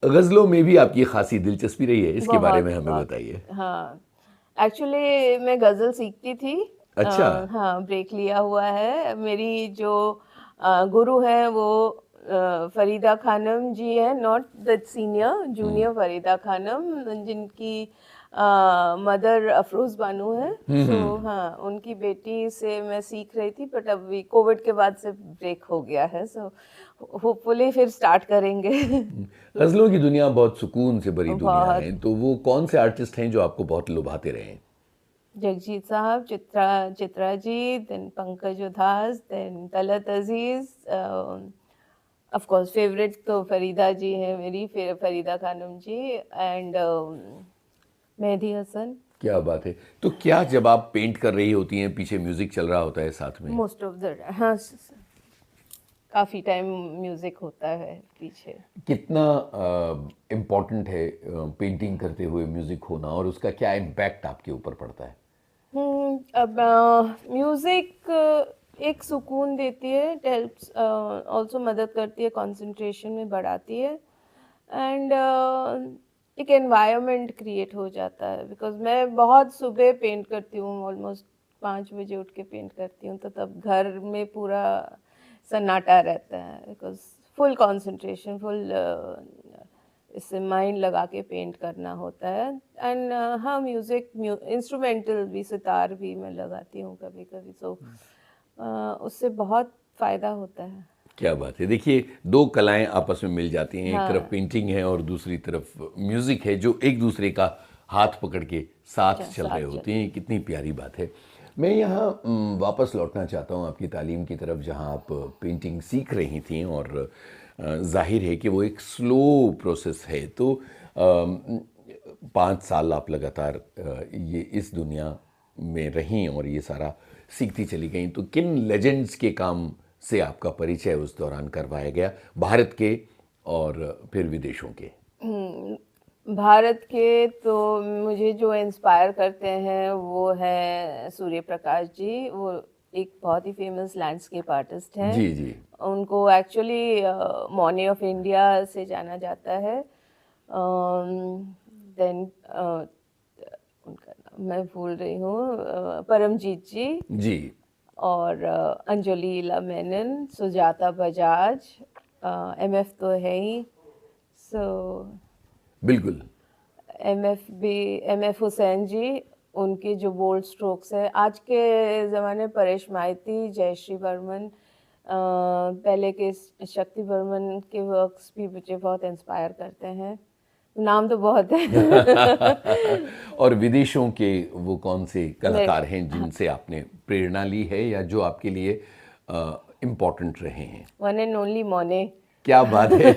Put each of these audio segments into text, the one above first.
गज़लों में भी आपकी खासी दिलचस्पी रही है, इसके बारे बहुत में हमें बहुत। बताइए। हाँ, एक्चुअली मैं गज़ल सीखती थी। अच्छा। हाँ, ब्रेक लिया हुआ है। मेरी जो गुरु हैं वो फरीदा खानम जी हैं, नॉट द सीनियर, हुँ। जूनियर फरीदा खानम, जिनकी मदर अफरोज़ बानो है। हुँ, सो हुँ। हाँ, उनकी बेटी से मैं सीख रही थी, बट अभी कोविड के बाद से ब्रेक हो गया है। सो होपफुली फिर स्टार्ट करेंगे। गज़लों की दुनिया बहुत सुकून से भरी दुनिया बहुत। है, तो वो कौन से आर्टिस्ट हैं जो आपको बहुत लुभाते रहे हैं? जगजीत साहब, Chitra ji, then Pankaj Udhas, then Talat Aziz, of course favourite तो फरीदा जी हैं मेरी, फिर फरीदा खानम जी, एंड मेहदी हसन। क्या बात है! तो क्या जब आप पेंट कर रही होती हैं, पीछे म्यूज़िक चल रहा होता है साथ में? मोस्ट ऑफ द, हाँ, काफ़ी टाइम म्यूजिक होता है पीछे। कितना इम्पोर्टेंट है पेंटिंग करते हुए म्यूज़िक होना और उसका क्या इम्पैक्ट आपके ऊपर पड़ता है? अब म्यूजिक एक सुकून देती है, इट हेल्प्स, ऑल्सो मदद करती है, कंसंट्रेशन में बढ़ाती है, एंड एक एनवायरनमेंट क्रिएट हो जाता है। बिकॉज मैं बहुत सुबह पेंट करती हूँ, ऑलमोस्ट 5 बजे उठ के पेंट करती हूँ, तो तब घर में पूरा सन्नाटा रहता है, बिकॉज फुल कंसंट्रेशन, फुल इससे माइंड लगा के पेंट करना होता है। एंड हाँ, म्यूजिक, इंस्ट्रूमेंटल भी, सितार भी मैं लगाती हूँ कभी कभी, सो उससे बहुत फायदा होता है। क्या बात है! देखिए, 2 कलाएँ आपस में मिल जाती हैं, एक तरफ हाँ, पेंटिंग है और दूसरी तरफ म्यूज़िक है, जो एक दूसरे का हाथ पकड़ के साथ चल रहे साथ होते चलते हैं, हैं। कितनी प्यारी बात है। मैं यहाँ वापस लौटना चाहता हूँ आपकी तालीम की तरफ, जहाँ आप पेंटिंग सीख रही थीं और ज़ाहिर है कि वो एक स्लो प्रोसेस है। तो 5 साल आप लगातार ये इस दुनिया में रहीं और ये सारा सीखती चली गईं, तो किन लेजेंड्स के काम से आपका परिचय उस दौरान करवाया गया, भारत के और फिर विदेशों के? भारत के तो मुझे जो इंस्पायर करते हैं वो है सूर्य प्रकाश जी। वो एक बहुत ही फेमस लैंडस्केप आर्टिस्ट हैं। जी, जी। उनको एक्चुअली मॉने ऑफ इंडिया से जाना जाता है। देन उनका नाम मैं भूल रही हूँ, परमजीत जी, जी, और अंजलि मेनन, सुजाता बजाज, एमएफ तो है ही, सो बिल्कुल। एम एफ हुसैन जी, उनके जो बोल्ड स्ट्रोक्स है। आज के ज़माने परेश माइती, जयश्री बर्मन, पहले के शक्ति बर्मन के वर्क्स भी मुझे बहुत इंस्पायर करते हैं। नाम तो बहुत है। और विदेशों के वो कौन से मेरे कलाकार हैं जिनसे आपने प्रेरणा ली है या जो आपके लिए इम्पोर्टेंट रहे हैं? वन एंड ओनली मोने। क्या बात है!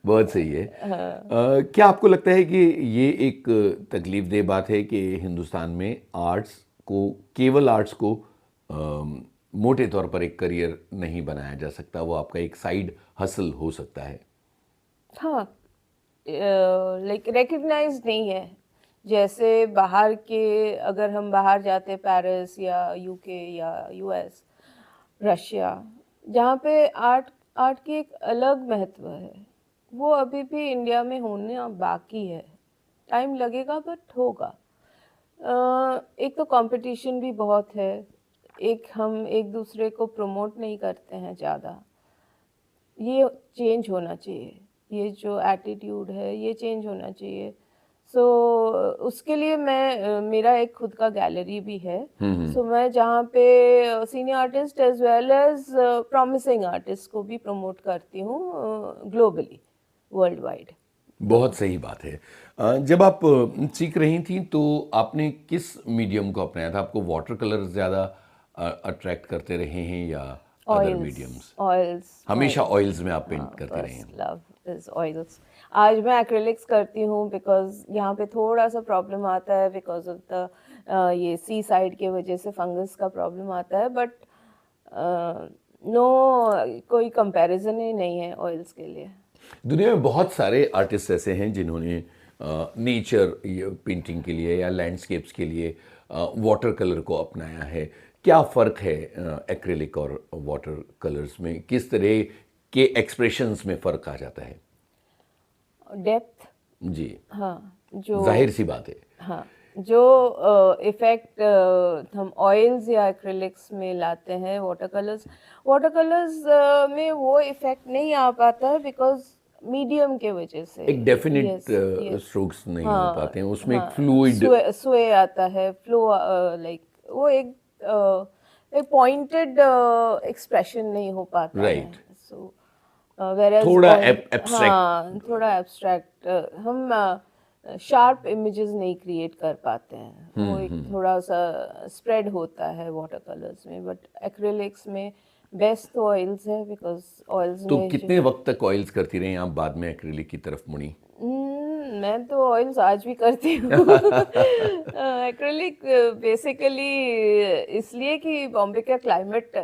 बहुत सही है। क्या आपको लगता है कि ये एक तकलीफ़देह बात है कि हिंदुस्तान में आर्ट्स को, केवल आर्ट्स को मोटे तौर पर एक करियर नहीं बनाया जा सकता, वो आपका एक साइड हसल हो सकता है? हाँ, लाइक रिकग्नाइज नहीं है। जैसे बाहर के, अगर हम बाहर जाते, पेरिस या यूके या यूएस, रशिया, जहाँ पे आर्ट आर्ट की एक अलग महत्व है, वो अभी भी इंडिया में होने बाकी है। टाइम लगेगा बट होगा। एक तो कंपटीशन भी बहुत है, एक हम एक दूसरे को प्रमोट नहीं करते हैं ज़्यादा। ये चेंज होना चाहिए, ये जो एटीट्यूड है ये चेंज होना चाहिए। सो उसके लिए मैं मेरा एक खुद का गैलरी भी है। सो मैं जहाँ पे senior artist as well as promising artist को भी प्रमोट करती हूँ, ग्लोबली, वर्ल्ड वाइड। तो बहुत सही बात है। जब आप सीख रही थीं तो आपने किस मीडियम को अपनाया था? आपको वाटर कलर ज़्यादा अट्रैक्ट करते रहे हैं या other oils, mediums? Oils my, हमेशा ऑयल्स में आप पेंट हाँ, करते रहे फर्स्ट हैं। Love is oils. आज मैं एक्रिलिक्स करती हूँ, बिकॉज यहाँ पे थोड़ा सा प्रॉब्लम आता है, बिकॉज ऑफ द ये सी साइड के वजह से फंगस का प्रॉब्लम आता है, बट नो, कोई कंपैरिजन ही नहीं है ऑयल्स के लिए। दुनिया में बहुत सारे आर्टिस्ट ऐसे हैं जिन्होंने नेचर पेंटिंग के लिए या लैंडस्केप्स के लिए वाटर कलर को अपनाया है। क्या फ़र्क है एक्रिलिक और वाटर कलर्स में? किस तरह के एक्सप्रेशंस में फ़र्क आ जाता है? डेप्थ, जी, हाँ, जो जाहिर सी बात है। हाँ, जो इफ़ेक्ट हम ऑयल्स या एक्रिलिक्स में लाते हैं, वाटर कलर्स में वो इफ़ेक्ट नहीं आ पाता है बिकॉज़ मीडियम के वजह से। एक डेफिनिट यस, यस। स्ट्रोक्स नहीं हो हाँ, पाते हैं, उसमें एक हाँ, फ्लूइड। स्वे आता है, फ्लो लाइक वो एक पॉइंटेड एक्सप्रेशन नहीं हो पाता है। राइट, सो व्हेयरएज़ थोड़ा ऑयल, हाँ, एब्स्ट्रैक्ट। थोड़ा एब्स्ट्रैक्ट, हम शार्प इमेजेस नहीं क्रिएट कर पाते हैं। वो एक थोड़ा-सा स्प्रेड होता है वाटर कलर्स में, बट एक्रिलिक्स में बेस्ट तो ऑयल्स है बिकॉज़ ऑयल्स तो में जो कितने वक्त तक ऑयल्स करती रही आप, बाद में एक्रिलिक की तरफ मुड़ी? मैं तो ऑयल्स आज भी करती हूँ। एक्रिलिक बेसिकली इसलिए कि बॉम्बे का क्लाइमेट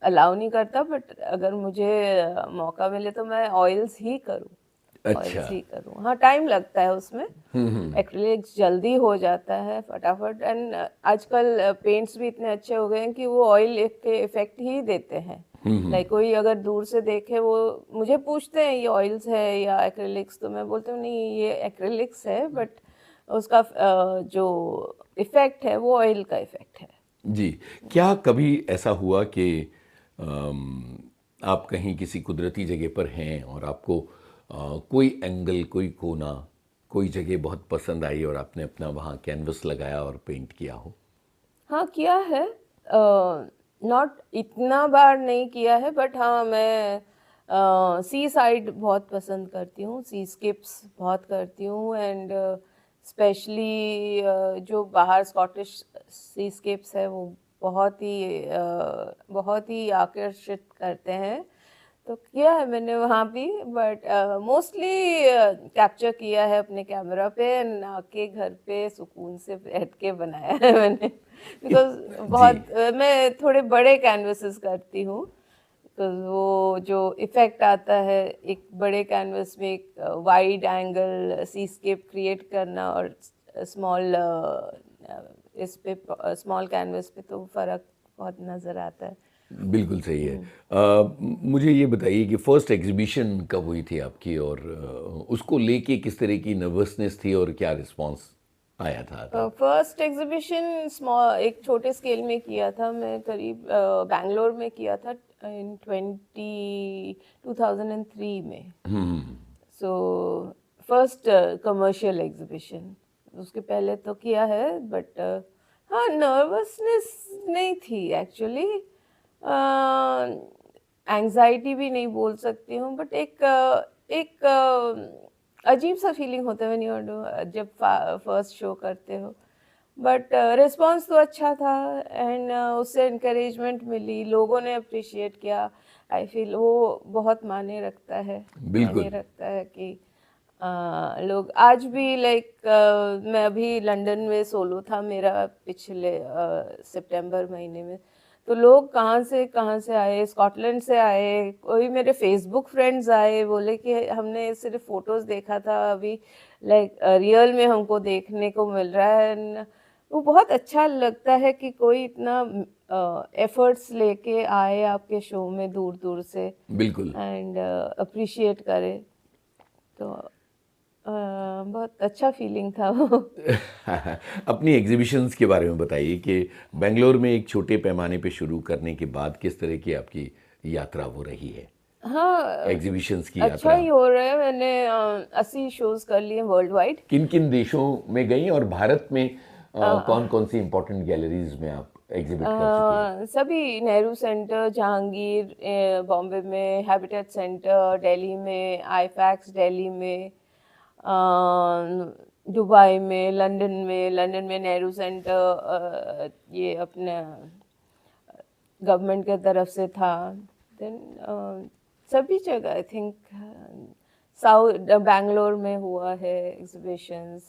अलाउ नहीं करता, बट अगर मुझे मौका मिले तो मैं ऑयल्स ही करूँ, अच्छा। ऑयल्स ही करूँ। हाँ, टाइम लगता है उसमें। एक्रिलिक जल्दी हो जाता है फटाफट, एंड आजकल पेंट्स भी इतने अच्छे हो गए हैं कि वो ऑयल के इफेक्ट ही देते हैं। लाइक कोई अगर दूर से देखे, वो मुझे पूछते हैं ये ऑयल्स है या एक्रिलिक्स, तो मैं बोलती हूँ नहीं, ये एक्रिलिक्स है, बट उसका जो इफेक्ट है वो ऑयल का इफेक्ट है। जी, क्या कभी ऐसा हुआ कि अम, आप कहीं किसी कुदरती जगह पर हैं और आपको कोई एंगल, कोई कोना, कोई जगह बहुत पसंद आई और आपने अपना वहाँ कैनवस लगाया और पेंट किया हो? हाँ, किया है। नॉट इतना बार नहीं किया है, बट हाँ, मैं सी साइड बहुत पसंद करती हूँ, सीस्केप्स बहुत करती हूँ, एंड स्पेशली जो बाहर स्कॉटिश सीस्केप्स है वो बहुत ही आकर्षित करते हैं। तो किया है मैंने वहाँ भी, बट मोस्टली कैप्चर किया है अपने कैमरा पे, आके घर पे सुकून से बैठ के बनाया है मैंने। बिकॉज जी, मैं थोड़े बड़े कैनवसेस करती हूँ, बिकॉज वो जो इफेक्ट आता है एक बड़े कैनवस में, एक वाइड एंगल सीस्केप क्रिएट करना और स्मॉल इस पे स्मॉल कैनवस पे, तो फर्क बहुत नज़र आता है। बिल्कुल सही है। मुझे ये बताइए कि फर्स्ट एग्जीबिशन कब हुई थी आपकी, और उसको लेके किस तरह की नर्वसनेस थी और क्या रिस्पांस आया था तब? फर्स्ट एग्जीबिशन स्मॉल, एक छोटे स्केल में किया था मैं, करीब बैंगलोर में किया था इन 2003 में। सो फर्स्ट कमर्शियल एग्जीबिशन, उसके पहले तो किया है, बट हाँ, नर्वसनेस नहीं थी एक्चुअली, एंजाइटी भी नहीं बोल सकती हूँ, बट एक अजीब सा फीलिंग होता है व्हेन यू डू, जब फर्स्ट शो करते हो। बट रिस्पांस तो अच्छा था, एंड उससे इनकरेजमेंट मिली, लोगों ने अप्रिशिएट किया। आई फील वो बहुत मायने बिल्कुल। रखता है कि लोग आज भी, लाइक मैं अभी लंदन में सोलो था मेरा पिछले सितंबर महीने में, तो लोग कहाँ से आए, स्कॉटलैंड से आए, कोई मेरे फेसबुक फ्रेंड्स आए, बोले कि हमने सिर्फ फोटोज देखा था, अभी लाइक रियल में हमको देखने को मिल रहा है। And वो बहुत अच्छा लगता है कि कोई इतना एफर्ट्स लेके आए आपके शो में दूर दूर से, बिल्कुल। एंड अप्रिशिएट करे, तो बहुत अच्छा फीलिंग था वो। अपनी एग्जीबिशंस के बारे में बताइए कि बेंगलोर में एक छोटे पैमाने पे शुरू करने के बाद किस तरह की आपकी यात्रा वो रही है, हाँ, एग्जीबिशंस की अच्छा यात्रा? ही हो रहा है। मैंने 80 शोज कर लिए वर्ल्ड वाइड। किन किन देशों में गई और भारत में कौन कौन सी इंपॉर्टेंट गैलरीज में आप एग्जिबिट कर चुकी हैं? सभी, नेहरू सेंटर, जहांगीर बॉम्बे में, हैबिटेट सेंटर दिल्ली में, आईफैक्स दिल्ली में, दुबई में, लंदन में नेहरू सेंटर ये अपने गवर्नमेंट के तरफ से था। देन सभी जगह आई थिंक, साउथ बैंगलोर में हुआ है एग्जीबिशंस,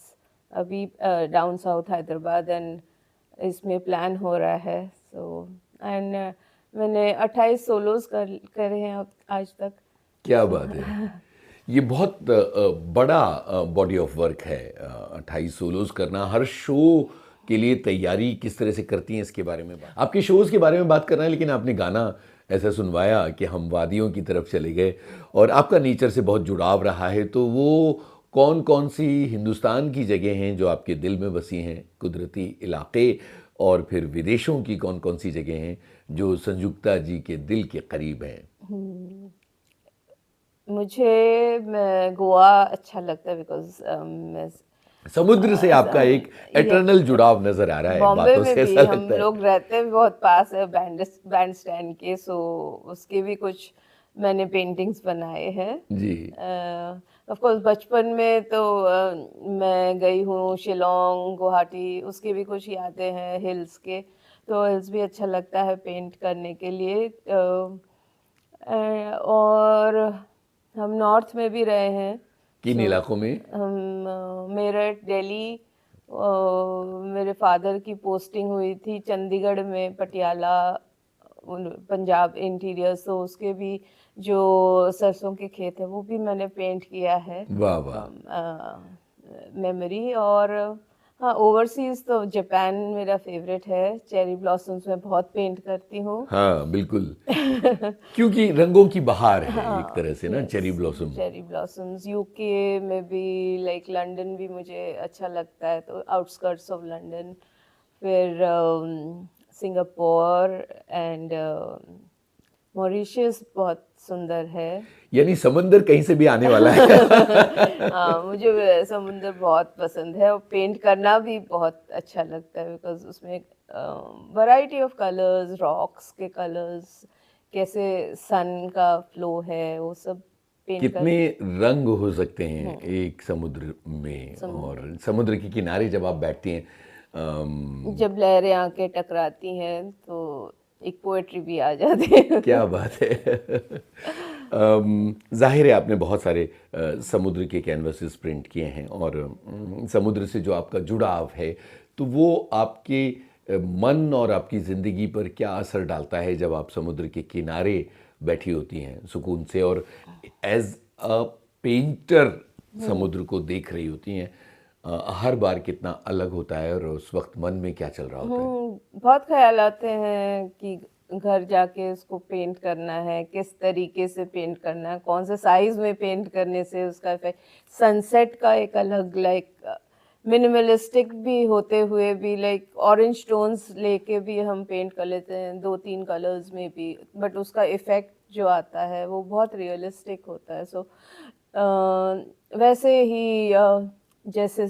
अभी डाउन साउथ हैदराबाद, एंड इसमें प्लान हो रहा है। सो एंड मैंने 28 सोलोज करे हैं अब आज तक। क्या So, बात है! ये बहुत बड़ा बॉडी ऑफ वर्क है, 28 सोलोज करना। हर शो के लिए तैयारी किस तरह से करती हैं, इसके बारे में बात, आपके शोज़ के बारे में बात करना है, लेकिन आपने गाना ऐसा सुनवाया कि हम वादियों की तरफ चले गए और आपका नेचर से बहुत जुड़ाव रहा है, तो वो कौन कौन सी हिंदुस्तान की जगह हैं जो आपके दिल में बसी हैं, कुदरती इलाके, और फिर विदेशों की कौन कौन सी जगह हैं जो संजुक्ता जी के दिल के करीब हैं? हम्म, मुझे गोवा अच्छा लगता है बिकॉज समुद्र से आपका एक ये एटर्नल जुड़ाव नजर आ रहा है, बॉम्बे बातों में से भी ऐसा हम लगता है। लोग रहते हैं बहुत पास है बैंड स्टैंड के, सो उसके भी कुछ मैंने पेंटिंग्स बनाए हैं। जी। ऑफ कोर्स बचपन में तो मैं गई हूँ शिलोंग, गुवाहाटी, उसके भी कुछ यादें हैं हिल्स के, तो हिल्स भी अच्छा लगता है पेंट करने के लिए। और हम नॉर्थ में भी रहे हैं, किन सो इलाकों में? हम मेरठ, दिल्ली, मेरे फादर की पोस्टिंग हुई थी चंडीगढ़ में, पटियाला, पंजाब इंटीरियर, तो उसके भी जो सरसों के खेत है वो भी मैंने पेंट किया है वाह वाह। From memory. और हाँ, ओवरसीज तो जापान मेरा फेवरेट है, चेरी ब्लॉसम्स में बहुत पेंट करती हूँ। हाँ बिल्कुल, क्योंकि रंगों की बहार है एक हाँ, तरह से ना, yes, cherry blossom. Cherry blossoms. UK में भी, लाइक लंदन भी मुझे अच्छा लगता है, तो आउटस्कर्ट्स ऑफ लंदन, फिर सिंगापुर एंड मॉरिशस बहुत सुंदर है। यानी समंदर कहीं से भी आने वाला है। हाँ, मुझे समुंदर बहुत पसंद है और पेंट करना भी बहुत अच्छा लगता है बिकॉज उसमें वैरायटी ऑफ कलर्स, रॉक्स के कलर्स, कैसे सन का फ्लो है, वो सब पेंट कर। कितने रंग हो सकते हैं एक समुद्र में, समुद्र और समुद्र के किनारे जब आप बैठती हैं, जब लहरें आके टकराती हैं तो एक पोएट्री भी आ जाती है। क्या बात है। जाहिर है आपने बहुत सारे समुद्र के कैनवासेस प्रिंट किए हैं, और समुद्र से जो आपका जुड़ाव है, तो वो आपके मन और आपकी ज़िंदगी पर क्या असर डालता है जब आप समुद्र के किनारे बैठी होती हैं सुकून से, और एज अ पेंटर समुद्र को देख रही होती हैं? हर बार कितना अलग होता है, और उस वक्त मन में क्या चल रहा होता है? बहुत ख्याल आते हैं कि घर जाके उसको पेंट करना है, किस तरीके से पेंट करना है, कौन से साइज में पेंट करने से उसका इफेक्ट। सनसेट का एक अलग, लाइक मिनिमलिस्टिक भी होते हुए भी, लाइक ऑरेंज टोन्स लेके भी हम पेंट कर लेते हैं 2-3 कलर्स में भी, बट उसका इफेक्ट जो आता है वो बहुत रियलिस्टिक होता है। सो वैसे ही जैसे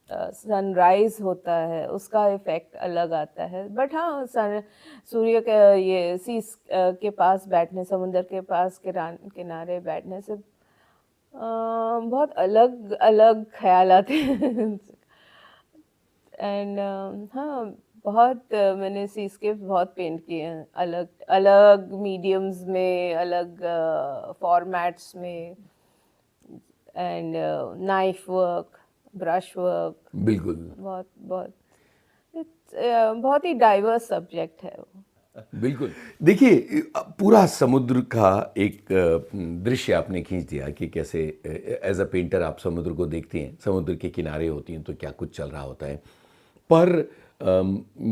सनराइज होता है उसका इफेक्ट अलग आता है, बट हाँ, सूर्य के ये सीस के पास बैठने, समुद्र के पास किनारे बैठने से बहुत अलग अलग ख्याल आते हैं। एंड हाँ, बहुत मैंने सीस्केप बहुत पेंट किए हैं, अलग अलग मीडियम्स में, अलग फॉर्मेट्स में, and knife work, brush work, बिल्कुल। बहुत बहुत बहुत ही डाइवर्स सब्जेक्ट है वो। बिल्कुल। देखिए, पूरा समुद्र का एक दृश्य आपने खींच दिया कि कैसे एज अ पेंटर आप समुद्र को देखती हैं, समुद्र के किनारे होती हैं तो क्या कुछ चल रहा होता है। पर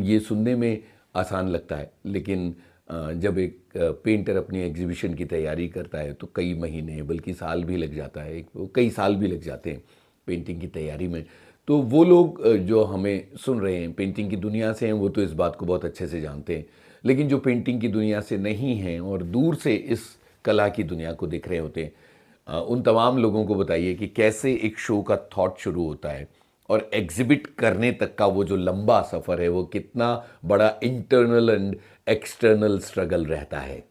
ये सुनने में आसान लगता है, लेकिन जब एक पेंटर अपनी एग्जीबिशन की तैयारी करता है तो कई महीने बल्कि साल भी लग जाता है, कई साल भी लग जाते हैं पेंटिंग की तैयारी में। तो वो लोग जो हमें सुन रहे हैं, पेंटिंग की दुनिया से हैं, वो तो इस बात को बहुत अच्छे से जानते हैं, लेकिन जो पेंटिंग की दुनिया से नहीं हैं और दूर से इस कला की दुनिया को देख रहे होते हैं, उन तमाम लोगों को बताइए कि कैसे एक शो का थॉट शुरू होता है और एग्जिबिट करने तक का वो जो लंबा सफ़र है, वो कितना बड़ा इंटरनल एंड एक्सटर्नल स्ट्रगल रहता है।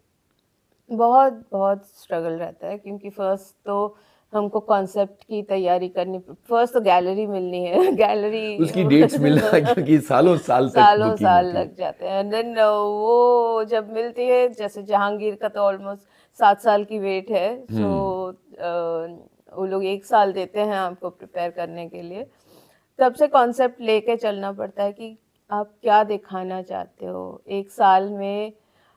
बहुत बहुत स्ट्रगल रहता है, क्योंकि फर्स्ट तो हमको कॉन्सेप्ट की तैयारी करनी, फर्स्ट तो गैलरी मिलनी है। गैलरी उसकी डेट्स मिलना क्योंकि सालों साल तक सालों बुकिंग साल होती है। लग जाते हैं, एंड देन वो जब मिलती है, जैसे जहांगीर का तो ऑलमोस्ट 7 साल की वेट है, सो वो लोग 1 साल देते हैं आपको प्रिपेयर करने के लिए। तब से कॉन्सेप्ट लेके चलना पड़ता है कि आप क्या दिखाना चाहते हो 1 साल में,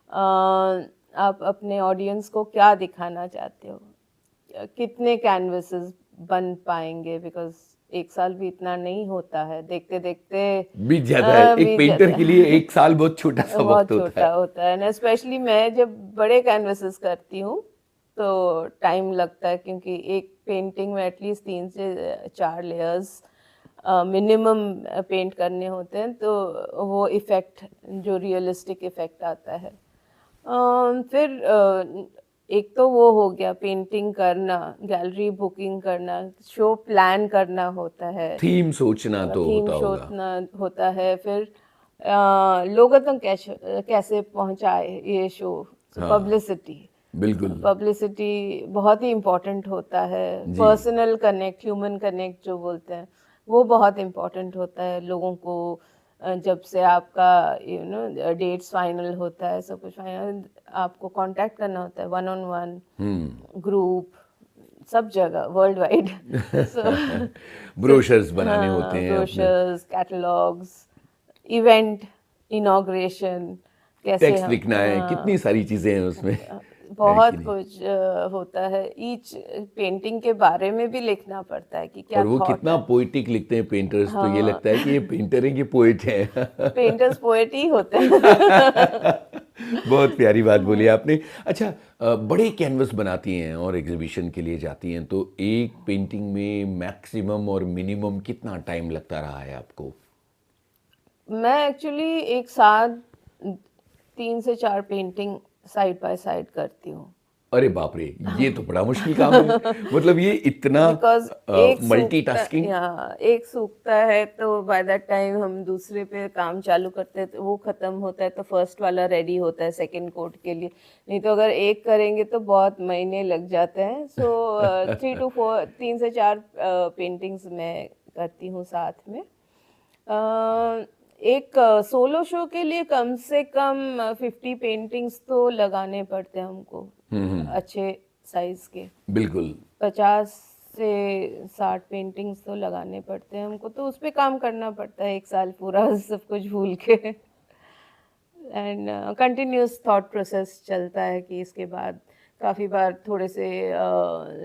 आप अपने ऑडियंस को क्या दिखाना चाहते हो, कितने कैनवसेस बन पाएंगे, बिकॉज 1 साल भी इतना नहीं होता है, देखते देखते बीत जाता है, एक बीत पेंटर जाता के लिए है। एक साल बहुत छोटा सा वक्त बहुत होता छोटा है। होता है ना, स्पेशली मैं जब बड़े कैनवसेस करती हूँ तो टाइम लगता है, क्योंकि एक पेंटिंग में एटलीस्ट 3 से 4 लेयर्स मिनिमम पेंट करने होते हैं, तो वो इफ़ेक्ट, जो रियलिस्टिक इफ़ेक्ट आता है। फिर एक तो वो हो गया पेंटिंग करना, गैलरी बुकिंग करना, शो प्लान करना होता है, थीम सोचना तो थीम होता होगा। शोधना होता है, फिर लोगों तक कैसे कैसे पहुंचाए ये शो, हाँ, पब्लिसिटी, बिल्कुल। पब्लिसिटी बहुत ही इम्पोर्टेंट होता है। जी। पर्सनल कनेक्ट, ह्यूमन कनेक्ट जो बोलते हैं, वो बहुत इम्पोर्टेंट होता है लोगों को। जब से आपका डेट्स फाइनल होता है, सब कुछ फाइनल, आपको कांटेक्ट करना होता है, वन ऑन वन, ग्रुप, सब जगह, वर्ल्ड वाइड। सो फिर ब्रोशर्स बनाने होते हाँ, हैं अपने, ब्रोशर्स, कैटलॉग्स, इवेंट, इनॉग्रेशन, कैसे टेक्स्ट हम, लिखना है, कितनी सारी चीजें हैं उसमें, है कि बहुत नहीं? कुछ होता है। ईच पेंटिंग के बारे में भी लिखना पड़ता है कि क्या और वो थॉट कितना है। पोइटिक लिखते हैं पेंटर्स, तो ये हाँ, लगता है कि ये पेंटर हैं कि पोइट हैं। पेंटर्स पोएट ही होते हैं। बहुत प्यारी बात बोली आपने। अच्छा, बड़े कैनवस बनाती हैं और एग्जीबिशन के लिए जाती हैं, तो एक पेंटिंग में मैक्सिमम और मिनिमम कितना टाइम लगता रहा है आपको? मैं एक्चुअली एक साथ 3 से 4 पेंटिंग साइड बाय साइड करती हूँ। अरे बाप रे, ये तो बड़ा मुश्किल काम है। मतलब ये इतना बिकॉज एक सूखता, मल्टीटास्किंग। या एक सूखता है तो बाय दैट टाइम हम दूसरे पे काम चालू करते हैं, तो वो खत्म होता है तो फर्स्ट वाला रेडी होता है सेकंड कोट के लिए। नहीं तो अगर एक करेंगे तो बहुत महीने लग जाते हैं। सो 3 to 4, 3 से 4 पेंटिंग्स मैं करती हूँ साथ में। एक सोलो शो के लिए कम से कम 50 पेंटिंग्स तो लगाने पड़ते हैं हमको, अच्छे साइज के। बिल्कुल। 50 से 60 पेंटिंग्स तो लगाने पड़ते हैं हमको, तो उस पे काम करना पड़ता है एक साल पूरा, सब कुछ भूल के। एंड कंटिन्यूस थॉट प्रोसेस चलता है कि इसके बाद काफ़ी बार थोड़े से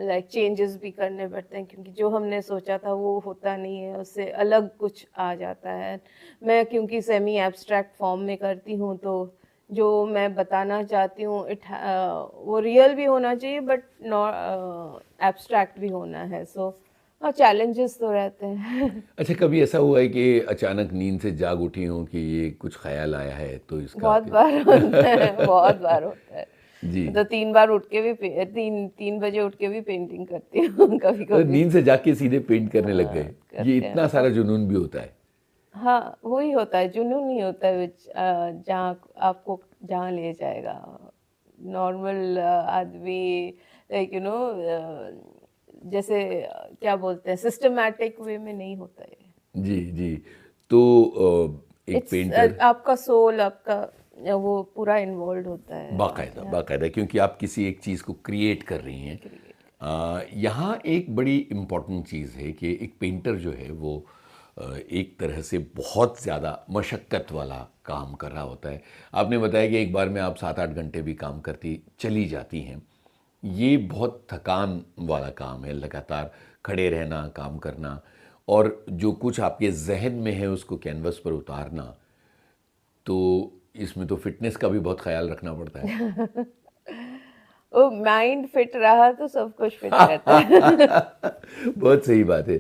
लाइक चेंजेस भी करने पड़ते हैं, क्योंकि जो हमने सोचा था वो होता नहीं है, उससे अलग कुछ आ जाता है। मैं क्योंकि सेमी एब्स्ट्रैक्ट फॉर्म में करती हूँ, तो जो मैं बताना चाहती हूँ वो रियल भी होना चाहिए, बट नॉट एब्स्ट्रैक्ट भी होना है। सो हाँ, चैलेंजेस तो रहते हैं। अच्छा, कभी ऐसा हुआ है कि अचानक नींद से जाग उठी हो कि ये कुछ ख्याल आया है तो इसका बहुत कि बार होता है, बहुत बार होता है। जी। मतलब 3 बार उठ के भी 3 बजे उठ के भी पेंटिंग करती हूँ कभी कभी। नींद से जाग के सीधे पेंट करने लग गए, ये करते इतना हैं सारा और जुनून भी होता है? हाँ, वही होता है, जुनून नहीं होता है, which, जहाँ आपको जहाँ ले जाएगा। नॉर्मल आदमी, लाइक जैसे क्या बोलते हैं, सिस्टमैटिक वे में नहीं होता है। जी, जी। तो एक इट्स पेंटर, आपका सोल, आपका वो पूरा इन्वॉल्व होता है। बाकायदा बाकायदा, क्योंकि आप किसी एक चीज़ को क्रिएट कर रही हैं। क्रिएट। यहाँ एक बड़ी इम्पॉर्टेंट चीज़ है कि एक पेंटर जो है वो एक तरह से बहुत ज़्यादा मशक्क़त वाला काम कर रहा होता है। आपने बताया कि एक बार में आप 7-8 घंटे भी काम करती चली जाती हैं। ये बहुत थकान वाला काम है, लगातार खड़े रहना, काम करना, और जो कुछ आपके जहन में है उसको कैनवस पर उतारना, तो इसमें तो फिटनेस का भी बहुत ख्याल रखना पड़ता है। वो माइंड फिट रहा तो सब कुछ फिट रहता है। बहुत सही बात है।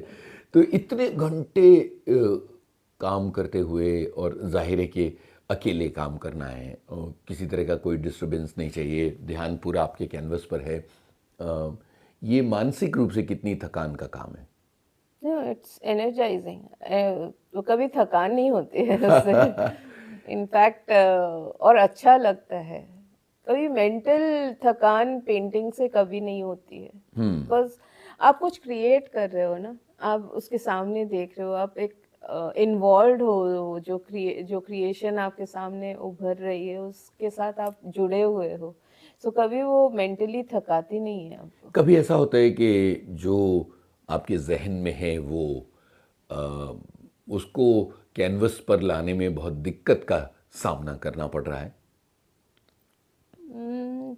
तो इतने घंटे काम करते हुए, और जाहिर है कि अकेले काम करना है, और किसी तरह का कोई डिस्टरबेंस नहीं चाहिए, ध्यान पूरा आपके कैनवस पर है। ये मानसिक रूप से कितनी थकान का काम है? It's energising. तो कभी थकान नहीं होती है उससे। इनफैक्ट और अच्छा लगता है। कभी मेंटल थकान पेंटिंग से कभी नहीं होती है, बिकॉज आप कुछ क्रिएट कर रहे हो ना, आप उसके सामने देख रहे हो, आप एक इन्वॉल्व हो, जो क्रिएशन आपके सामने उभर रही है उसके साथ आप जुड़े हुए हो। सो कभी वो मेंटली थकाती नहीं है आपको। कभी ऐसा होता है कि जो आपके जहन में है वो अ, उसको कैनवस पर लाने में बहुत दिक्कत का सामना करना पड़ रहा है? हम्म,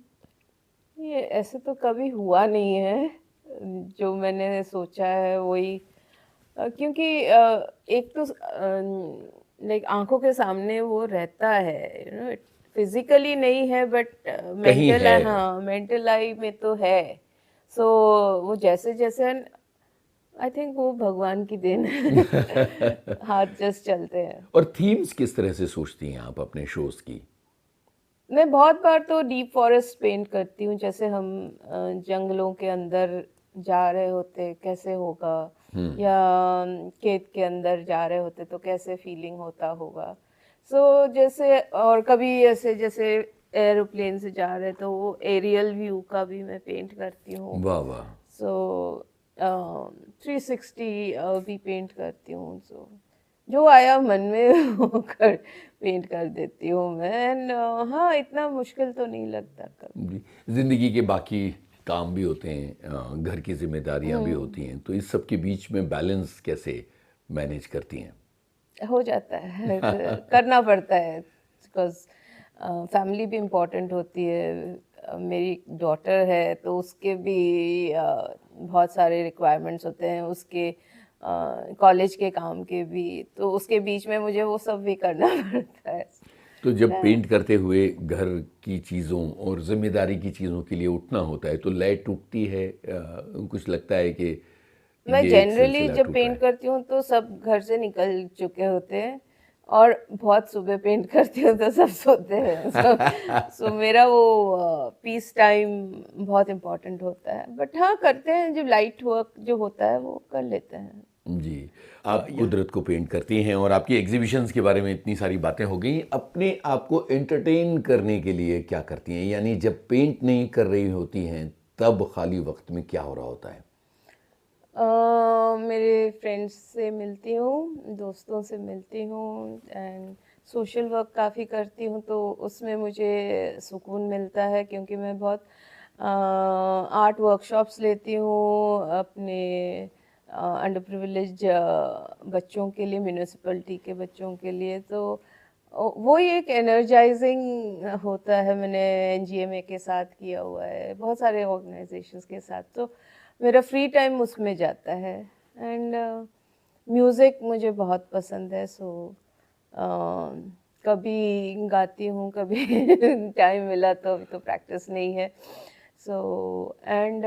ये ऐसे तो कभी हुआ नहीं है। जो मैंने सोचा है वही, क्योंकि एक तो लाइक आंखों के सामने वो रहता है, फिजिकली नहीं है बट कहीं मेंटल, है। हाँ मेंटल आई में तो है। सो वो जैसे जैसे, आई थिंक वो भगवान की देन है। हाथ जस्ट चलते हैं। और थीम्स किस तरह से सोचती हैं आप अपने शोज की? मैं बहुत बार तो डीप फॉरेस्ट पेंट करती हूँ, जैसे हम जंगलों के अंदर जा रहे होते कैसे होगा, या खेत के अंदर जा रहे होते तो कैसे फीलिंग होता होगा। सो जैसे, और कभी ऐसे जैसे एरोप्लेन से जा रहे तो वो एरियल व्यू का भी मैं पेंट करती हूँ। वाह वाह। सो 360 भी पेंट करती हूँ। सो जो आया मन में वो कर पेंट कर देती हूँ मैं। एंड हाँ, इतना मुश्किल तो नहीं लगता कभी। जी, जिंदगी के बाकी काम भी होते हैं, घर की जिम्मेदारियां भी होती हैं, तो इस सब के बीच में बैलेंस कैसे मैनेज करती हैं? हो जाता है, करना पड़ता है, बिकॉज फैमिली भी इम्पोर्टेंट होती है। मेरी डॉटर है तो उसके भी बहुत सारे रिक्वायरमेंट्स होते हैं, उसके कॉलेज के काम के भी, तो उसके बीच में मुझे वो सब भी करना पड़ता है। तो जब मैं पेंट करते हुए घर की चीज़ों और जिम्मेदारी की चीज़ों के लिए उठना होता है तो लय टूटती है, कुछ लगता है कि मैं ये एक जनरली सिलसिला जब टूटा पेंट है? करती हूँ तो सब घर से निकल चुके होते हैं, और बहुत सुबह पेंट करती हूँ तो सब सोते हैं। सो मेरा वो पीस टाइम बहुत इम्पोर्टेंट होता है, बट हाँ करते हैं, जो लाइट वर्क जो होता है वो कर लेते हैं। जी, आप कुदरत को पेंट करती हैं और आपकी एग्जीबिशंस के बारे में इतनी सारी बातें हो गई। अपने आप को एंटरटेन करने के लिए क्या करती हैं? यानी जब पेंट नहीं कर रही होती हैं, तब खाली वक्त में क्या हो रहा होता है? मेरे फ्रेंड्स से मिलती हूँ, दोस्तों से मिलती हूँ, एंड सोशल वर्क काफ़ी करती हूँ, तो उसमें मुझे सुकून मिलता है, क्योंकि मैं बहुत आर्ट वर्कशॉप्स लेती हूँ अपने अंडर प्रिविलेज बच्चों के लिए, म्यूनिसिपैलिटी के बच्चों के लिए। तो वो ही एक एनर्जाइजिंग होता है। मैंने एनजीएमए के साथ किया हुआ है, बहुत सारे ऑर्गेनाइजेशंस के साथ, तो मेरा फ्री टाइम उसमें जाता है। एंड म्यूज़िक मुझे बहुत पसंद है। सो कभी गाती हूँ, कभी टाइम मिला तो, अभी तो प्रैक्टिस नहीं है। सो एंड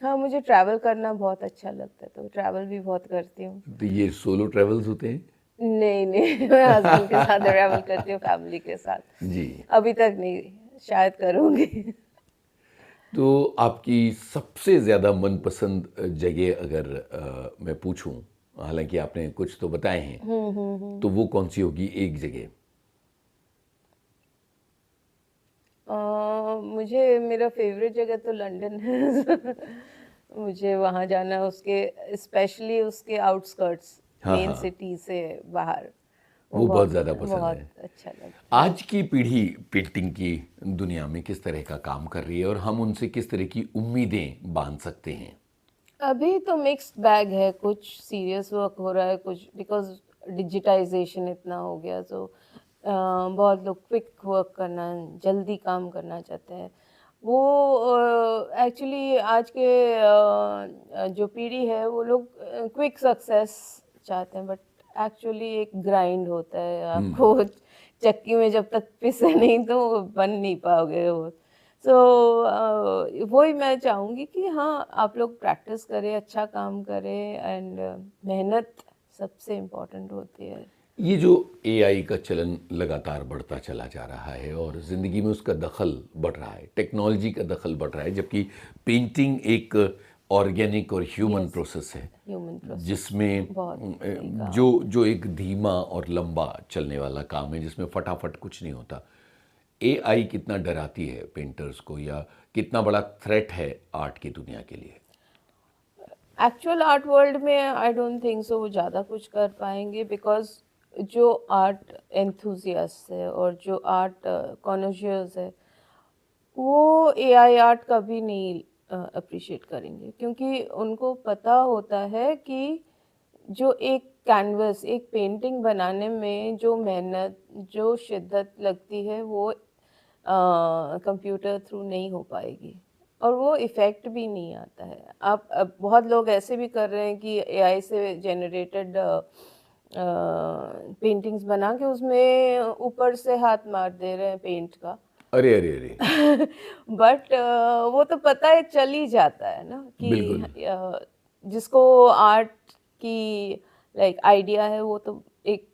हाँ, मुझे ट्रैवल करना बहुत अच्छा लगता है, तो ट्रैवल भी बहुत करती हूँ। तो ये सोलो ट्रेवल्स होते हैं? नहीं नहीं, मैं हस्बैंड के साथ ट्रैवल करती हूँ, फैमिली के साथ। जी। अभी तक नहीं, शायद करूँगी। तो आपकी सबसे ज़्यादा मनपसंद जगह अगर मैं पूछूं, हालांकि आपने कुछ तो बताए हैं, हम्म। तो वो कौन सी होगी एक जगह? मुझे मेरा फेवरेट जगह तो लंदन है। मुझे वहाँ जाना, उसके स्पेशली उसके आउटस्कर्ट्स, हाँ मेन हाँ, सिटी से बाहर, वो वो बहुत बहुत ज़्यादा पसंद बहुत है। अच्छा लगता है। आज की पीढ़ी पेंटिंग की दुनिया में किस तरह का काम कर रही है और हम उनसे किस तरह की उम्मीदें बांध सकते हैं? अभी तो मिक्स्ड बैग है, कुछ सीरियस वर्क हो रहा है, कुछ बिकॉज डिजिटाइजेशन इतना हो गया, तो बहुत लोग क्विक वर्क करना, जल्दी काम करना चाहते हैं। वो एक्चुअली आज के जो पीढ़ी है वो लोग क्विक सक्सेस चाहते हैं, बट एक्चुअली एक ग्राइंड होता है। आपको चक्की में जब तक पिसे नहीं तो बन नहीं पाओगे वो। सो वही मैं चाहूँगी कि हाँ, आप लोग प्रैक्टिस करें, अच्छा काम करें, एंड मेहनत सबसे इम्पोर्टेंट होती है। ये जो एआई का चलन लगातार बढ़ता चला जा रहा है और ज़िंदगी में उसका दखल बढ़ रहा है, टेक्नोलॉजी का दखल बढ़ रहा है, जबकि पेंटिंग एक ऑर्गेनिक और ह्यूमन यस, प्रोसेस है, ह्यूमन प्रोसेस, जिसमें बहुत सही कहा जो आपने। जो एक धीमा और लंबा चलने वाला काम है, जिसमें फटाफट कुछ नहीं होता। एआई कितना डराती है पेंटर्स को, या कितना बड़ा थ्रेट है आर्ट की दुनिया के लिए? एक्चुअल आर्ट वर्ल्ड में आई डोंट थिंक सो वो ज़्यादा कुछ कर पाएंगे, बिकॉज जो आर्ट एंथुजियास्ट है और जो आर्ट कॉन्शियस है, वो एआई आर्ट कभी नहीं अप्रिशिएट करेंगे, क्योंकि उनको पता होता है कि जो एक कैनवस, एक पेंटिंग बनाने में जो मेहनत, जो शिद्दत लगती है, वो कंप्यूटर थ्रू नहीं हो पाएगी, और वो इफ़ेक्ट भी नहीं आता है। आप अब बहुत लोग ऐसे भी कर रहे हैं कि एआई से जनरेटेड पेंटिंग्स बना के उसमें ऊपर से हाथ मार दे रहे हैं पेंट का। अरे, अरे, अरे! बट वो तो पता है चल ही जाता है ना कि बिल्कुल। जिसको आर्ट की लाइक आइडिया है वो तो एक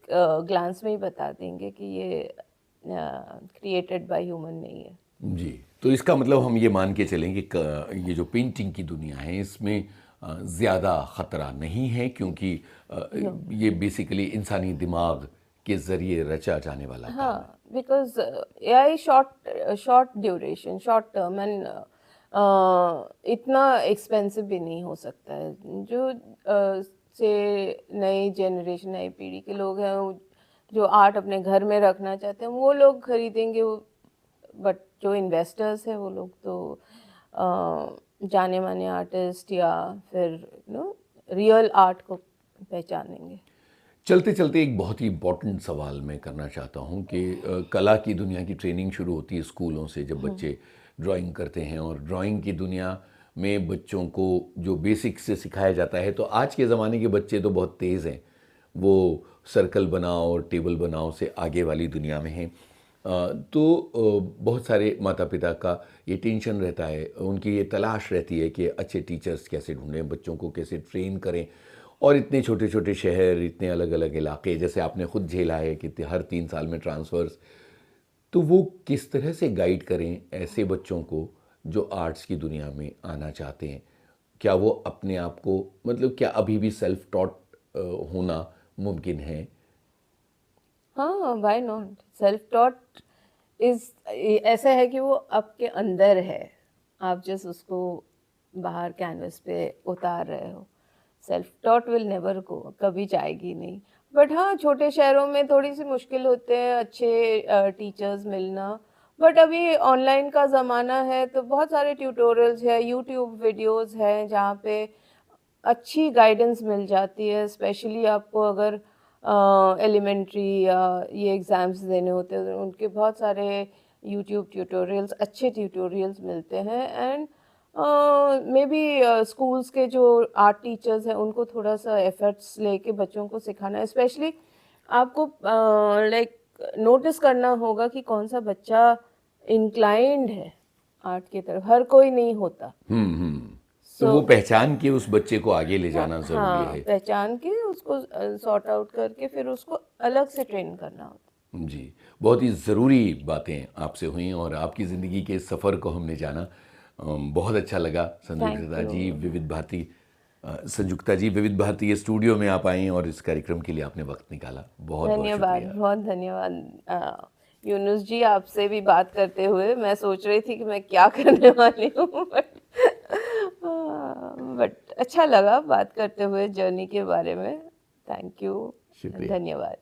ग्लांस में ही बता देंगे कि ये क्रिएटेड बाय ह्यूमन नहीं है। जी, तो इसका मतलब हम ये मान के चलें कि ये जो पेंटिंग की दुनिया है इसमें ज़्यादा ख़तरा नहीं है क्योंकि नो। ये बेसिकली इंसानी दिमाग के ज़रिए रचा जाने वाला काम है। हाँ, because AI short short duration, short term and इतना एक्सपेंसिव भी नहीं हो सकता है। जो से नई जनरेशन, नई पीढ़ी के लोग हैं, जो आर्ट अपने घर में रखना चाहते हैं, वो लोग खरीदेंगे। बट जो इन्वेस्टर्स हैं, वो लोग तो जाने माने आर्टिस्ट या फिर रियल आर्ट को पहचानेंगे। चलते चलते एक बहुत ही इम्पोर्टेंट सवाल मैं करना चाहता हूँ कि कला की दुनिया की ट्रेनिंग शुरू होती है स्कूलों से जब बच्चे ड्राइंग करते हैं और ड्राइंग की दुनिया में बच्चों को जो बेसिक से सिखाया जाता है तो आज के ज़माने के बच्चे तो बहुत तेज़ हैं, वो सर्कल बनाओ और टेबल बनाओ से आगे वाली दुनिया में हैं। बहुत सारे माता पिता का ये टेंशन रहता है, उनकी ये तलाश रहती है कि अच्छे टीचर्स कैसे ढूंढें, बच्चों को कैसे ट्रेन करें और इतने छोटे छोटे शहर, इतने अलग अलग इलाके, जैसे आपने खुद झेला है कि हर 3 साल में ट्रांसफ़र्स, तो वो किस तरह से गाइड करें ऐसे बच्चों को जो आर्ट्स की दुनिया में आना चाहते हैं? क्या वो अपने आप को, मतलब क्या अभी भी सेल्फ टॉट होना मुमकिन है? हाँ, why not? Self taught is ऐसा है कि वो आपके अंदर है, आप जस्ट उसको बाहर कैनवस पे उतार रहे हो। Self taught will never go, कभी जाएगी नहीं। बट हाँ, छोटे शहरों में थोड़ी सी मुश्किल होते हैं अच्छे टीचर्स मिलना। बट अभी ऑनलाइन का ज़माना है तो बहुत सारे ट्यूटोरियल्स है, यूट्यूब वीडियोस हैं जहाँ पे अच्छी गाइडेंस मिल जाती है। स्पेशली आपको अगर एलिमेंट्री या ये एग्ज़ाम्स देने होते हैं तो उनके बहुत सारे यूट्यूब ट्यूटोरियल्स, अच्छे ट्यूटोरियल्स मिलते हैं। एंड मे बी स्कूल्स के जो आर्ट टीचर्स हैं उनको थोड़ा सा एफर्ट्स लेके बच्चों को सिखाना है। स्पेशली आपको लाइक नोटिस करना होगा कि कौन सा बच्चा इंक्लाइंड है आर्ट की तरफ। हर कोई नहीं होता। तो सो वो पहचान के उस बच्चे को आगे ले हाँ, जाना ज़रूरी हाँ, है। पहचान के उसको सॉर्ट आउट करके फिर उसको अलग से ट्रेन करना होता जी, बहुत ही ज़रूरी बातें आपसे हुई और आपकी ज़िंदगी के सफ़र को हमने जाना। बहुत अच्छा लगा। है। Thank you. संजुक्ता जी विविध भारती के स्टूडियो में आप आई और इस कार्यक्रम के लिए आपने वक्त निकाला। बहुत बहुत धन्यवाद, शुक्रिया। बहुत धन्यवाद। यूनुस जी, आपसे भी बात करते हुए मैं सोच रही थी कि मैं क्या करने वाली हूँ, बट अच्छा लगा बात करते हुए जर्नी के बारे में। Thank you. शुक्रिया। धन्यवाद।